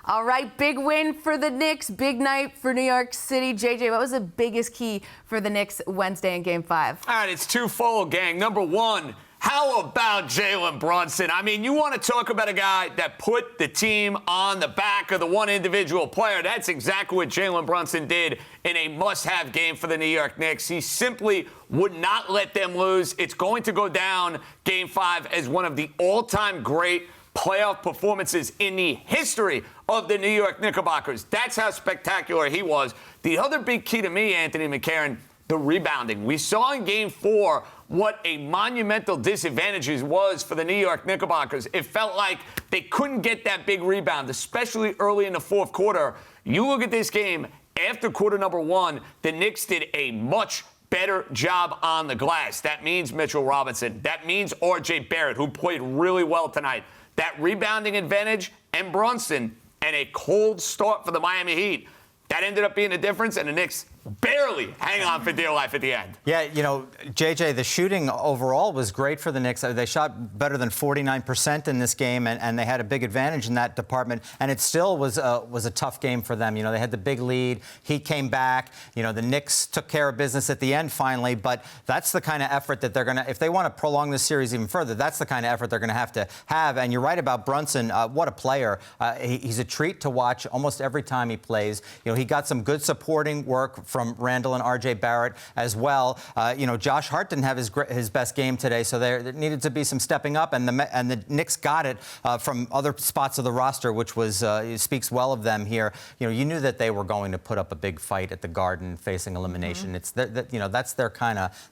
All right, big win for the Knicks, big night for New York City. JJ, what was the biggest key for the Knicks Wednesday in Game 5? All right, it's twofold, gang. Number one, how about Jalen Brunson? I mean, you want to talk about a guy that put the team on the back of the one individual player. That's exactly what Jalen Brunson did in a must-have game for the New York Knicks. He simply would not let them lose. It's going to go down Game 5 as one of the all-time great playoff performances in the history of the New York Knickerbockers. That's how spectacular he was. The other big key to me, Anthony McCarron, the rebounding. We saw in Game 4 what a monumental disadvantage it was for the New York Knickerbockers. It felt like they couldn't get that big rebound, especially early in the fourth quarter. You look at this game, after quarter number 1, the Knicks did a much better job on the glass. That means Mitchell Robinson. That means R.J. Barrett, who played really well tonight. That rebounding advantage and Brunson and a cold start for the Miami Heat, that ended up being the difference, and the Knicks barely hang on for dear life at the end. Yeah, you know, JJ, the shooting overall was great for the Knicks. They shot better than 49% in this game, and they had a big advantage in that department. And it still was a tough game for them. You know, they had the big lead. Heat came back. You know, the Knicks took care of business at the end finally. But that's the kind of effort that they're going to, if they want to prolong this series even further, that's the kind of effort they're going to have. And you're right about Brunson. What a player. He's a treat to watch almost every time he plays. You know, he got some good supporting work from Randall and R.J. Barrett as well. You know, Josh Hart didn't have his best game today, so there needed to be some stepping up, and the Knicks got it from other spots of the roster, which was speaks well of them here. You know, you knew that they were going to put up a big fight at the Garden, facing elimination. It's you know, that's their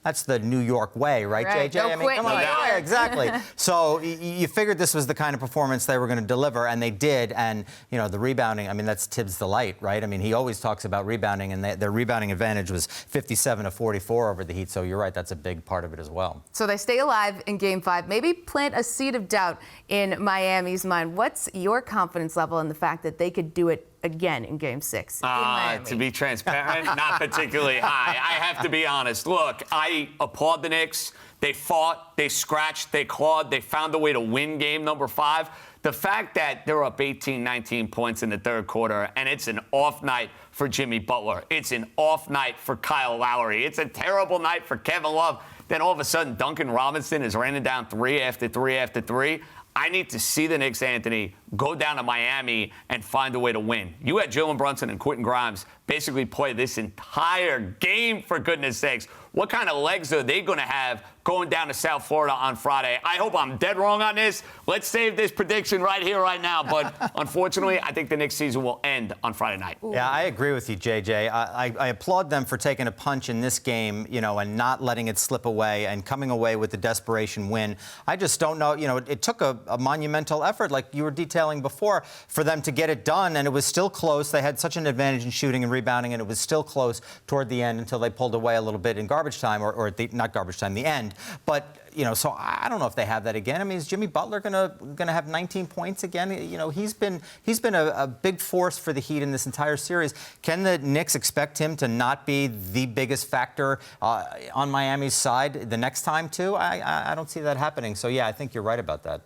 that's the New York way, right, JJ? I mean, come on, yeah, exactly. So you figured this was the kind of performance they were going to deliver, and they did. And you know, the rebounding. I mean, that's Tibbs' delight, right? I mean, he always talks about rebounding, and their rebounding advantage was 57-44 over the Heat. So you're right, that's a big part of it as well. So they stay alive in Game 5. Maybe plant a seed of doubt in Miami's mind. What's your confidence level in the fact that they could do it again in Game 6 in Miami? To be transparent, not particularly high. I have to be honest. Look, I applaud the Knicks. They fought, they scratched, they clawed, they found a way to win game number 5. The fact that they're up 18, 19 points in the third quarter, and it's an off night for Jimmy Butler. It's an off night for Kyle Lowry. It's a terrible night for Kevin Love. Then all of a sudden, Duncan Robinson is raining down 3 after 3 after 3. I need to see the Knicks, Anthony, go down to Miami and find a way to win. You had Jalen Brunson and Quentin Grimes basically play this entire game, for goodness sakes. What kind of legs are they going to have going down to South Florida on Friday? I hope I'm dead wrong on this. Let's save this prediction right here, right now. But unfortunately, I think the Knicks season will end on Friday night. Yeah, I agree with you, JJ. I applaud them for taking a punch in this game, you know, and not letting it slip away and coming away with the desperation win. I just don't know, you know, it took a monumental effort, like you were detailing before, for them to get it done, and it was still close. They had such an advantage in shooting and rebounding, and it was still close toward the end until they pulled away a little bit in garbage time, or not garbage time, the end. But you know, so I don't know if they have that again. I mean, is Jimmy Butler gonna have 19 points again? You know, he's been a big force for the Heat in this entire series. Can the Knicks expect him to not be the biggest factor on Miami's side the next time too? I don't see that happening. So yeah, I think you're right about that.